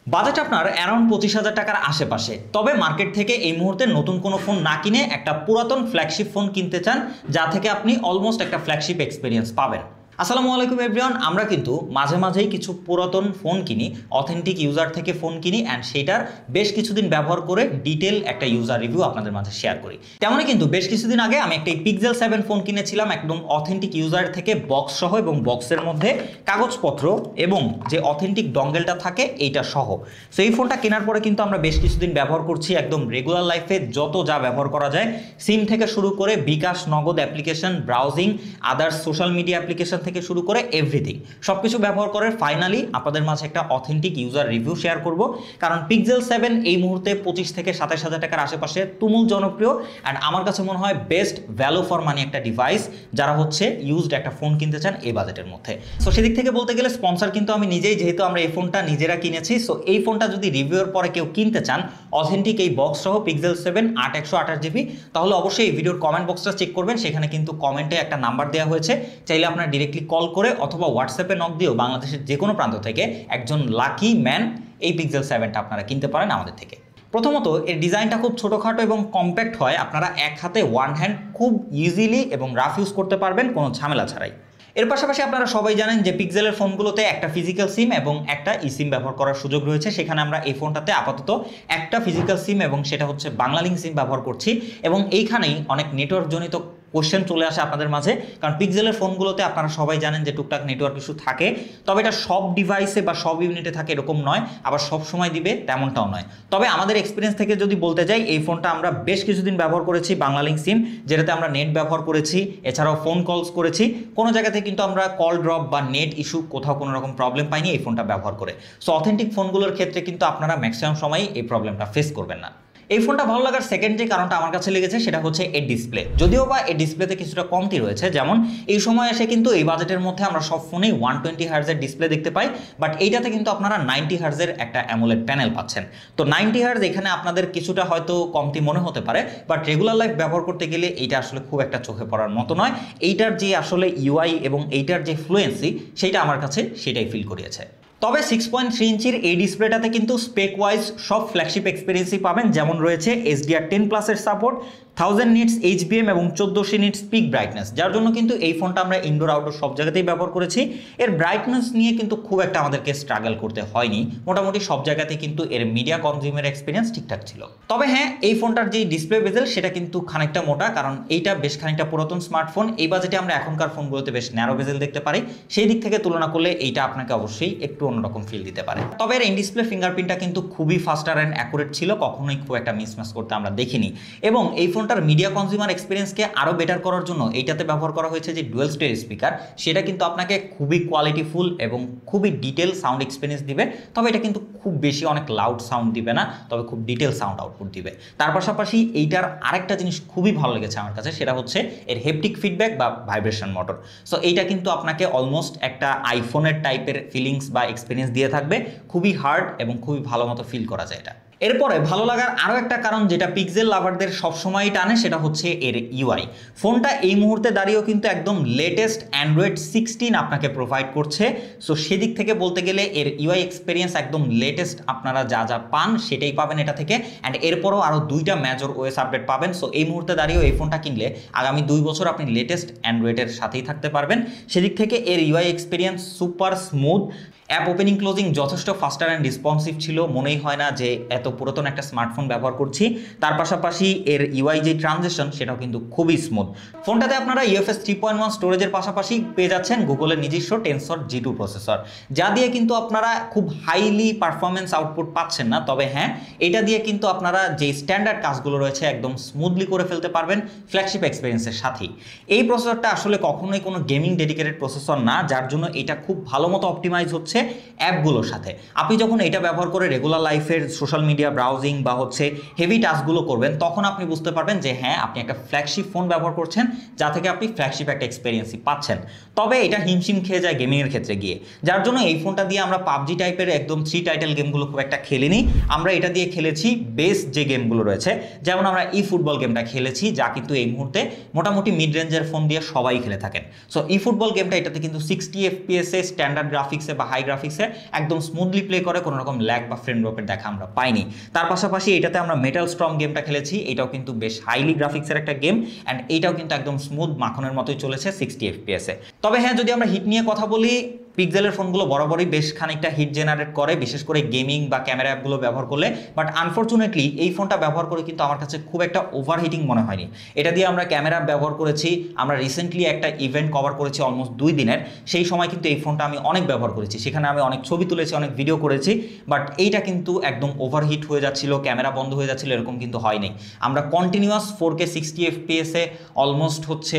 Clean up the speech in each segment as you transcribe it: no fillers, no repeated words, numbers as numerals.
Budget আপনার around 25,000 টাকার আশেপাশে, তবে মার্কেট থেকে এই মুহূর্তে নতুন কোনো ফোন না কিনে একটা পুরাতন ফ্ল্যাগশিপ ফোন কিনতে চান, যা থেকে আপনি অলমোস্ট একটা ফ্ল্যাগশিপ এক্সপিরিয়েন্স পাবেন। আসসালামু আলাইকুম এভরিওয়ান, আমরা কিন্তু মাঝে মাঝেই কিছু পুরাতন ফোন কিনি, অথেন্টিক ইউজার থেকে ফোন কিনি অ্যান্ড সেটার বেশ কিছুদিন ব্যবহার করে ডিটেল একটা ইউজার রিভিউ আপনাদের মাঝে শেয়ার করি। তেমনই কিন্তু বেশ কিছুদিন আগে আমি একটা পিক্সেল 7 ফোন কিনেছিলাম, একদম অথেন্টিক ইউজার থেকে বক্স সহ, এবং বক্সের মধ্যে কাগজপত্র এবং যে অথেন্টিক ডঙ্গেলটা থাকে এইটা সহ। সো এই ফোনটা কেনার পরে কিন্তু আমরা বেশ কিছুদিন ব্যবহার করছি, একদম রেগুলার লাইফে যত যা ব্যবহার করা যায়, সিম থেকে শুরু করে বিকাশ, নগদ application, browsing, others social media application থেকে শুরু করে এভরিথিং সবকিছু ব্যবহার করে ফাইনালি আপনাদের মাঝে একটা অথেন্টিক ইউজার রিভিউ শেয়ার করব। কারণ পিক্সেল 7 এই মুহূর্তে 25 থেকে 27,000 টাকার আশেপাশে তুমুল জনপ্রিয় অ্যান্ড আমার কাছে মনে হয় বেস্ট ভ্যালু ফর মানি একটা ডিভাইস, যারা হচ্ছে ইউজড একটা ফোন কিনতে চান এই বাজেটের মধ্যে। সো সেদিক থেকে বলতে গেলে স্পন্সর কিন্তু আমি নিজেই, যেহেতু আমরা এই ফোনটা নিজেরা কিনেছি। সো এই ফোনটা যদি রিভিউর পরে কেউ কিনতে চান অথেন্টিক এই বক্স সহ পিক্সেল 7 8/128GB, তাহলে অবশ্যই এই ভিডিওর কমেন্ট বক্সটা চেক করবেন, সেখানে কিন্তু কমেন্টে একটা নাম্বার দেওয়া হয়েছে, চাইলে আপনারা ডিরেক্টলি কল করে অথবা হোয়াটসঅ্যাপে নক দিয়েও বাংলাদেশের যে কোনো প্রান্ত থেকে একজন লাকি ম্যান এই পিক্সেল 7টা আপনারা কিনতে পারেন আমাদের থেকে। প্রথমত এর ডিজাইনটা খুব ছোটোখাটো এবং কম্প্যাক্ট হয়, আপনারা এক হাতে ওয়ান হ্যান্ড খুব ইজিলি এবং রাফ ইউজ করতে পারবেন কোনো ঝামেলা ছাড়াই। এর পাশাপাশি আপনারা সবাই জানেন যে পিক্সেলের ফোনগুলোতে একটা ফিজিক্যাল সিম এবং একটা সিম ব্যবহার করার সুযোগ রয়েছে, সেখানে আমরা এই ফোনটাতে আপাতত একটা ফিজিক্যাল সিম এবং সেটা হচ্ছে বাংলালিংক সিম ব্যবহার করছি। এবং এইখানেই অনেক নেটওয়ার্কজনিত কোশ্চেন চলে আসে আপনাদের মাঝে, কারণ পিক্সেলের ফোনগুলোতে আপনারা সবাই জানেন যে টুকটাক নেটওয়ার্ক ইস্যু থাকে, তবে এটা সব ডিভাইসে বা সব ইউনিটে থাকে এরকম নয়, আবার সব সময় দিবে তেমনটাও নয়। তবে আমাদের এক্সপিরিয়েন্স থেকে যদি বলতে যাই, এই ফোনটা আমরা বেশ কিছুদিন ব্যবহার করেছি বাংলালিংক সিম, যেটাতে আমরা নেট ব্যবহার করেছি, এছাড়াও ফোন কলস করেছি, কোনো জায়গাতে কিন্তু আমরা কল ড্রপ বা নেট ইস্যু কোথাও কোনো রকম প্রবলেম পাইনি এই ফোনটা ব্যবহার করে। সো অথেন্টিক ফোনগুলোর ক্ষেত্রে কিন্তু আপনারা ম্যাক্সিমাম সময়ই এই প্রবলেমটা ফেস করবেন না। এই ফোনটা ভালো লাগার সেকেন্ড যে কারণটা আমার কাছে লেগেছে সেটা হচ্ছে এর ডিসপ্লে, যদিও বা এই ডিসপ্লেতে কিছুটা কমতি রয়েছে, যেমন এই সময় এসে কিন্তু এই বাজেটের মধ্যে আমরা সব ফোনেই 120 হার্জের ডিসপ্লে দেখতে পাই, বাট এইটাতে কিন্তু আপনারা 90 হার্জের একটা অ্যামোলেড প্যানেল পাচ্ছেন। তো 90 হার্জ এখানে আপনাদের কিছুটা হয়তো কমতি মনে হতে পারে, বাট রেগুলার লাইফ ব্যবহার করতে গেলে এইটা আসলে খুব একটা চোখে পড়ার মতো নয়। এইটার যে আসলে ইউআই এবং এইটার যে ফ্লুয়েন্সি, সেইটা আমার কাছে সেটাই ফিল করিয়েছে। তবে 6.3 ইঞ্চির এই ডিসপ্লেটাতে কিন্তু স্পেক ওয়াইজ সব ফ্ল্যাগশিপ এক্সপিরিয়েন্সই পাবেন, যেমন রয়েছে HDR10+এর সাপোর্ট, 1000 নিটস HBM এবং 1400 নিটস পিক ব্রাইটনেস, যার জন্য কিন্তু এই ফোনটা আমরা ইনডোর আউটডোর সব জায়গাতেই ব্যবহার করেছি। এর ব্রাইটনেস নিয়ে কিন্তু খুব একটা আমাদেরকে স্ট্রাগল করতে হয়নি, মোটামুটি সব জায়গাতেই কিন্তু এর মিডিয়া কনজিউমার এক্সপিরিয়েন্স ঠিকঠাক ছিল। তবে হ্যাঁ, এই ফোনটার যে ডিসপ্লে বেজেল সেটা কিন্তু খানিকটা মোটা, কারণ এইটা বেশ খানিকটা পুরাতন স্মার্টফোন, এই বাজেটে আমরা এখনকার ফোনগুলোতে বেশ ন্যারো বেজেল দেখতে পারি, সেই দিক থেকে তুলনা করলে এইটা আপনাকে অবশ্যই একটু অন্যরকম ফিল দিতে পারে। তবে এর ইন ডিসপ্লে ফিঙ্গারপ্রিন্টটা কিন্তু খুবই ফাস্টার অ্যান্ড অ্যাকুরেট ছিল, কখনোই খুব একটা মিসম্যাচ করতে আমরা দেখিনি। এবং এই ফোনটার মিডিয়া কনজিউমার এক্সপিরিয়েন্সকে আরও বেটার করার জন্য এইটাতে ব্যবহার করা হয়েছে যে ডুয়েল স্টেরিও স্পিকার, সেটা কিন্তু আপনাকে খুবই কোয়ালিটিফুল এবং খুবই ডিটেল সাউন্ড এক্সপিরিয়েন্স দিবে। তবে এটা কিন্তু খুব বেশি অনেক লাউড সাউন্ড দিবে না, তবে খুব ডিটেল সাউন্ড আউটপুট দিবে। তার পাশাপাশি এইটার আরেকটা জিনিস খুবই ভালো লেগেছে আমার কাছে, সেটা হচ্ছে এর হেপটিক ফিডব্যাক বা ভাইব্রেশন মোটর। সো এইটা কিন্তু আপনাকে অলমোস্ট একটা আইফোনের টাইপের ফিলিংস বা এক্সপিরিয়েন্স দিয়ে থাকবে, খুবই হার্ড এবং খুবই ভালো মতো ফিল করা যায় এটা। এরপরে ভালো লাগার আরও একটা কারণ যেটা পিক্সেল লাভারদের সবসময়ই টানে, সেটা হচ্ছে এর ইউআই। ফোনটা এই মুহূর্তে দাঁড়িয়েও কিন্তু একদম লেটেস্ট অ্যান্ড্রয়েড 16 আপনাকে প্রোভাইড করছে। সো সেদিক থেকে বলতে গেলে এর ইউআই এক্সপিরিয়েন্স একদম লেটেস্ট, আপনারা যা যা পান সেটাই পাবেন এটা থেকে। অ্যান্ড এরপরও আরও 2টা মেজর ওএস আপডেট পাবেন। সো এই মুহূর্তে দাঁড়িয়েও এই ফোনটা কিনলে আগামী 2 বছর আপনি লেটেস্ট অ্যান্ড্রয়েডের সাথেই থাকতে পারবেন। সেদিক থেকে এর UI experience super smooth, app opening closing যথেষ্ট ফাস্টার অ্যান্ড রেসপন্সিভ ছিল, মনেই হয় না যে এত পুরাতন একটা স্মার্টফোন ব্যবহার করছি। তার পাশাপাশি এর ইউআই যে ট্রানজিশন সেটাও কিন্তু খুবই স্মুথ। ফোনটাতে আপনারা UFS 3.1 স্টোরেজের পাশাপাশি পেয়ে যাচ্ছেন গুগলের নিজস্ব টেনসর G2 প্রসেসর, যা দিয়ে কিন্তু আপনারা খুব হাইলি পারফরমেন্স আউটপুট পাচ্ছেন না, তবে হ্যাঁ, এটা দিয়ে কিন্তু আপনারা যে স্ট্যান্ডার্ড কাজগুলো রয়েছে একদম স্মুথলি করে ফেলতে পারবেন ফ্ল্যাগশিপ এক্সপিরিয়েন্সের সাথেই। এই প্রসেসরটা আসলে কখনোই কোনো গেমিং ডেডিকেটেড প্রসেসর না, যার জন্য এটা খুব ভালো মতো অপটিমাইজ হচ্ছে অ্যাপগুলোর সাথে। আপনি যখন এটা ব্যবহার করে রেগুলার লাইফের সোশ্যাল মিডিয়া ব্রাউজিং বা হচ্ছে হেভি টাস্কগুলো করবেন, তখন আপনি বুঝতে পারবেন যে হ্যাঁ, আপনি একটা ফ্ল্যাগশিপ ফোন ব্যবহার করছেন, যা থেকে আপনি ফ্ল্যাগশিপ একটা এক্সপিরিয়েন্সই পাচ্ছেন। তবে এটা হিমশিম খেয়ে যায় গেমিংয়ের ক্ষেত্রে গিয়ে, যার জন্য এই ফোনটা দিয়ে আমরা পাবজি টাইপের একদম 3 টাইটেল গেমগুলো খুব একটা খেলিনি। আমরা এটা দিয়ে খেলেছি বেস্ট যে গেমগুলো রয়েছে, যেমন আমরা ই ফুটবল গেমটা খেলেছি, যা কিন্তু এই মুহূর্তে মোটামুটি মিড রেঞ্জের ফোন দিয়ে সবাই খেলে থাকেন। সো ই ফুটবল গেমটা এটাতে কিন্তু 60 FPS স্ট্যান্ডার্ড গ্রাফিক্সে বা হাই গ্রাফিক্সে একদম স্মুথলি প্লে করে, কোনো রকম ল্যাগ বা ফ্রেম ড্রপের দেখা আমরা পাইনি। তার পাশাপাশি এটাতে আমরা মেটাল স্ট্রং গেমটা খেলেছি, এটাও কিন্তু বেশ হাইলি গ্রাফিক্সের একটা গেম, অ্যান্ড এইটাও কিন্তু একদম স্মুথ মাখনের মতোই চলেছে 60 FPS এ। তবে হ্যাঁ, যদি আমরা হিট নিয়ে কথা বলি, পিক্সেলের ফোনগুলো বরাবরই বেশ খানিকটা হিট জেনারেট করে, বিশেষ করে গেমিং বা ক্যামেরা অ্যাপগুলো ব্যবহার করলে। বাট আনফর্চুনেটলি এই ফোনটা ব্যবহার করে কিন্তু আমার কাছে খুব একটা ওভারহিটিং মনে হয়নি। এটা দিয়ে আমরা ক্যামেরা ব্যবহার করেছি, আমরা রিসেন্টলি একটা ইভেন্ট কভার করেছি অলমোস্ট 2 দিনের, সেই সময় কিন্তু এই ফোনটা আমি অনেক ব্যবহার করেছি, সেখানে আমি অনেক ছবি তুলেছি, অনেক ভিডিও করেছি। বাট এইটা কিন্তু একদম ওভারহিট হয়ে যাচ্ছিল, ক্যামেরা বন্ধ হয়ে যাচ্ছিল, এরকম কিন্তু হয়নি। আমরা কন্টিনিউয়াস 4K 60 FPS এ অলমোস্ট হচ্ছে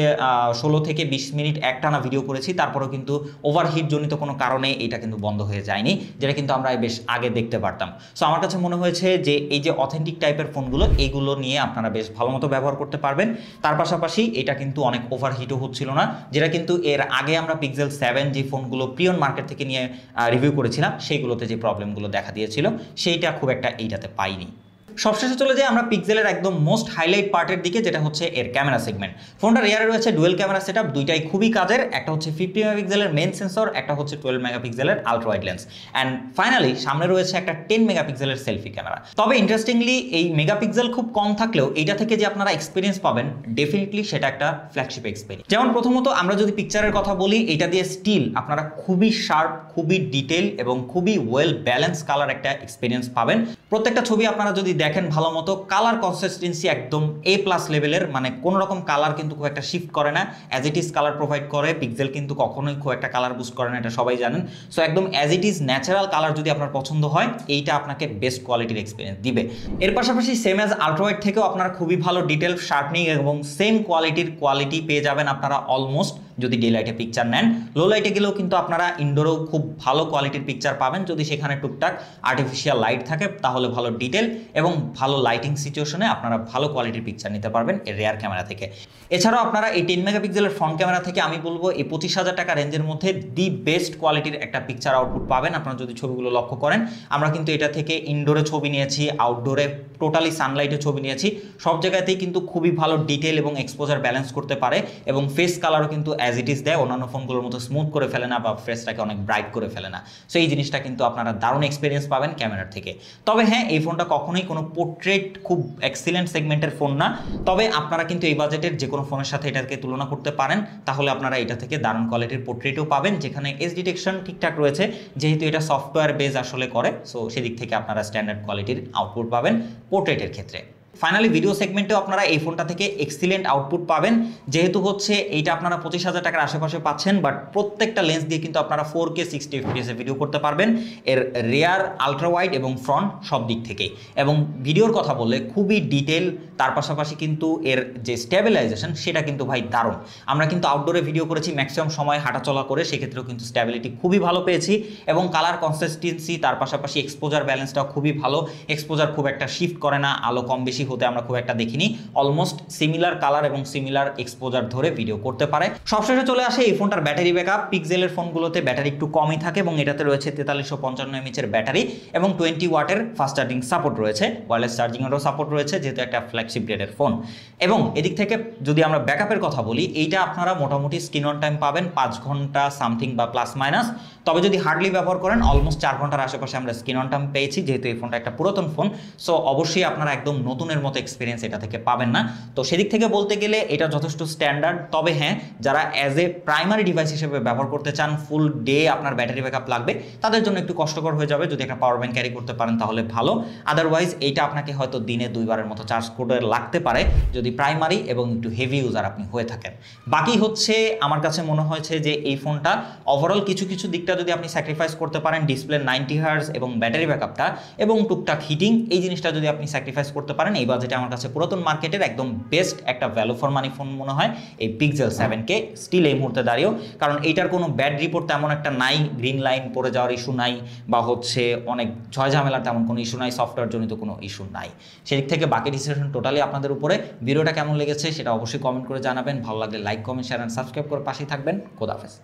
16 থেকে 20 মিনিট একটানা ভিডিও করেছি, তারপরেও কিন্তু ওভারহিট জনিত কোনো কারণে এটা কিন্তু বন্ধ হয়ে যায়নি, যেটা কিন্তু আমরা বেশ আগে দেখতে পারতাম। সো আমার কাছে মনে হয়েছে যে এই যে অথেন্টিক টাইপের ফোনগুলো, এইগুলো নিয়ে আপনারা বেশ ভালো মতো ব্যবহার করতে পারবেন। তার পাশাপাশি এটা কিন্তু অনেক ওভারহিটও হচ্ছিল না, যেটা কিন্তু এর আগে আমরা পিক্সেল 7 যে ফোনগুলো প্রিয়ন মার্কেট থেকে নিয়ে রিভিউ করেছিলাম, সেইগুলোতে যে প্রবলেমগুলো দেখা দিয়েছিল, সেইটা খুব একটা এইটাতে পাইনি। সবশেষে চলে যাই আমরা পিক্সেলের একদম মোস্ট হাইলাইট পার্টের দিকে, যেটা হচ্ছে এর ক্যামেরা সেগমেন্ট। ফোনটা রিয়ারে রয়েছে ডুয়েল ক্যামেরা সেটআপ, দুইটাই খুবই কাজের। একটা হচ্ছে 50 মেগাপিক্সেলের মেইন সেন্সর, একটা হচ্ছে 12 মেগাপিক্সেলের ultra wide lens, and finally সামনে রয়েছে একটা 10 মেগাপিক্সেলের সেলফি ক্যামেরা। তবে ইন্টারেস্টিংলি এই মেগাপিক্সেল খুব কম থাকলেও এইটা থেকে যে আপনারা এক্সপিরিয়েন্স পাবেন, ডেফিনেটলি সেটা একটা ফ্ল্যাগশিপ এক্সপিরিয়েন্স। যেমন প্রথমত আমরা যদি পিকচারের কথা বলি, এটা দিয়ে স্টিল আপনারা খুবই শার্প, খুবই ডিটেল এবং খুবই ওয়েল ব্যালেন্স কালার একটা এক্সপিরিয়েন্স পাবেন। প্রত্যেকটা ছবি আপনারা যদি দেখেন ভালো মতো, কালার কনসিস্টেন্সি একদম A+ লেভেলের, মানে কোনো রকম কালার কিন্তু খুব একটা শিফট করে না, as it is colour provide করে। পিক্সেল কিন্তু কখনোই খুব একটা কালার বুস্ট করে না, এটা সবাই জানেন। সো একদম as it is natural colour যদি আপনার পছন্দ হয়, এইটা আপনাকে বেস্ট কোয়ালিটির এক্সপিরিয়েন্স দিবে। এর পাশাপাশি সেম অ্যাজ আলট্রা ওয়াইড থেকেও আপনারা খুবই ভালো ডিটেল শার্পনিং এবং সেম কোয়ালিটি পেয়ে যাবেন আপনারা অলমোস্ট, যদি ডে লাইটে পিকচার নেন। লো লাইটে গেলেও কিন্তু আপনারা ইনডোরেও খুব ভালো কোয়ালিটির পিকচার পাবেন, যদি সেখানে টুকটাক আর্টিফিশিয়াল লাইট থাকে, তাহলে ভালো ডিটেল এবং ভালো লাইটিং সিচুয়েশনে আপনারা ভালো কোয়ালিটির পিকচার নিতে পারবেন এর রেয়ার ক্যামেরা থেকে। এছাড়াও আপনারা এই 10 মেগাপিক্সেলের ফ্রন্ট ক্যামেরা থেকে আমি বলবো এই 25,000 টাকা রেঞ্জের মধ্যে দি বেস্ট কোয়ালিটির একটা পিকচার আউটপুট পাবেন। আপনারা যদি ছবিগুলো লক্ষ্য করেন, আমরা কিন্তু এটা থেকে ইনডোরে ছবি নিয়েছি, আউটডোরে টোটালি সানলাইটে ছবি নিয়েছি, সব জায়গাতেই কিন্তু খুবই ভালো ডিটেল এবং এক্সপোজার ব্যালেন্স করতে পারে, এবং ফেস কালারও কিন্তু অ্যাজ ইট ইজ দেয়, অন্যান্য ফোনগুলোর মতো স্মুথ করে ফেলে না বা ফেসটাকে অনেক ব্রাইট করে ফেলে না। সো এই জিনিসটা কিন্তু আপনারা দারুণ এক্সপিরিয়েন্স পাবেন ক্যামেরার থেকে। তবে হ্যাঁ, এই ফোনটা কখনোই কোনো পোর্ট্রেট খুব এক্সিলেন্ট সেগমেন্টের ফোন না, তবে আপনারা কিন্তু এই বাজেটের যে কোনো ফোনের সাথে এটাকে তুলনা করতে পারেন, তাহলে আপনারা এটা থেকে দারুণ কোয়ালিটির পোর্ট্রেটও পাবেন, যেখানে এজ ডিটেকশন ঠিকঠাক রয়েছে, যেহেতু এটা সফটওয়্যার বেস আসলে করে। সো সেদিক থেকে আপনারা স্ট্যান্ডার্ড কোয়ালিটির আউটপুট পাবেন পোর্ট্রেটের ক্ষেত্রে। ফাইনালি ভিডিও সেগমেন্টেও আপনারা এই ফোনটা থেকে এক্সিলেন্ট আউটপুট পাবেন, যেহেতু হচ্ছে এইটা আপনারা 25,000 টাকার আশেপাশে পাচ্ছেন, বাট প্রত্যেকটা লেন্স দিয়ে কিন্তু আপনারা 4K 60 FPS এ ভিডিও করতে পারবেন, এর রেয়ার, আলট্রা ওয়াইড এবং ফ্রন্ট সব দিক থেকেই। এবং ভিডিওর কথা বললে খুবই ডিটেল, তার পাশাপাশি কিন্তু এর যে স্ট্যাবিলাইজেশন সেটা কিন্তু ভাই দারুণ। আমরা কিন্তু আউটডোরে ভিডিও করেছি ম্যাক্সিমাম সময় হাঁটাচলা করে, সেক্ষেত্রেও কিন্তু স্ট্যাবিলিটি খুবই ভালো পেয়েছি, এবং কালার কনসিস্টেন্সি তার পাশাপাশি এক্সপোজার ব্যালেন্সটাও খুবই ভালো। এক্সপোজার খুব একটা শিফট করে না, আলো কম বেশি হতে আমরা খুব একটা দেখিনি, অলমোস্ট সিমিলার কালার এবং সিমিলার এক্সপোজার ধরে ভিডিও করতে পারে। সবশেষে চলে আসে এই ফোনটার ব্যাটারি ব্যাকআপ। পিক্সেলের ফোনগুলোতে ব্যাটারি একটু কমই থাকে, এবং এটাতে রয়েছে 4355 mAh এর ব্যাটারি এবং 20 ওয়াটের ফাস্ট চার্জিং সাপোর্ট রয়েছে, ওয়্যারলেস চার্জিংয়েরও সাপোর্ট রয়েছে, যেহেতু একটা ফ্ল্যাগশিপ গ্রেডের ফোন। এবং এদিক থেকে যদি আমরা ব্যাকআপের কথা বলি, এইটা আপনারা মোটামুটি স্ক্রিন অন টাইম পাবেন 5 ঘন্টা সামথিং বা প্লাস মাইনাস। তবে যদি হার্ডলি ব্যবহার করেন, অলমোস্ট 4 ঘন্টার আশেপাশে আমরা স্ক্রিন অন টাইম পেয়েছি, যেহেতু এই ফোনটা একটা পুরাতন ফোন। সো অবশ্যই আপনারা একদম নতুনের মতো এক্সপিরিয়েন্স এটা থেকে পাবেন না। তো সেদিক থেকে বলতে গেলে এটা যথেষ্ট স্ট্যান্ডার্ড। তবে হ্যাঁ, যারা অ্যাজ এ প্রাইমারি ডিভাইস হিসেবে ব্যবহার করতে চান, ফুল ডে আপনার ব্যাটারি ব্যাকআপ লাগবে, তাদের জন্য একটু কষ্টকর হয়ে যাবে। যদি একটা পাওয়ার ব্যাংক ক্যারি করতে পারেন তাহলে ভালো, আদারওয়াইজ এইটা আপনাকে হয়তো দিনে 2 বারের মতো চার্জ করে লাগতে পারে, যদি প্রাইমারি এবং একটু হেভি ইউজার আপনি হয়ে থাকেন। বাকি হচ্ছে আমার কাছে মনে হয়েছে যে এই ফোনটা ওভারঅল কিছু কিছু দিকটা যদি আপনি স্যাক্রিফাইস করতে পারেন, ডিসপ্লে 90 হার্জ এবং ব্যাটারি ব্যাকআপটা এবং টুকটাক হিটিং, এই জিনিসটা যদি আপনি স্যাক্রিফাইস করতে পারেন, এই বাজেটে আমার কাছে পুরাতন মার্কেটের একদম বেস্ট একটা ভ্যালু ফর মানি ফোন মনে হয় এই পিক্সেল 7K স্টিল এই মুহূর্তে দাঁড়িয়েও। কারণ এইটার কোনো ব্যাড রিপোর্ট তেমন একটা নাই, গ্রিন লাইন পড়ে যাওয়ার ইস্যু নাই, বা হচ্ছে অনেক ঝয়ঝামেলার তেমন কোনো ইস্যু নাই, সফটওয়্যার জনিত কোনো ইস্যু নাই। সেদিক থেকে বাকি ডিসিশন টোটালি আপনাদের উপরে। ভিডিওটা কেমন লেগেছে সেটা অবশ্যই কমেন্ট করে জানাবেন। ভালো লাগলে like, comment, share and subscribe করে পাশেই থাকবেন। খোদা হাফেজ।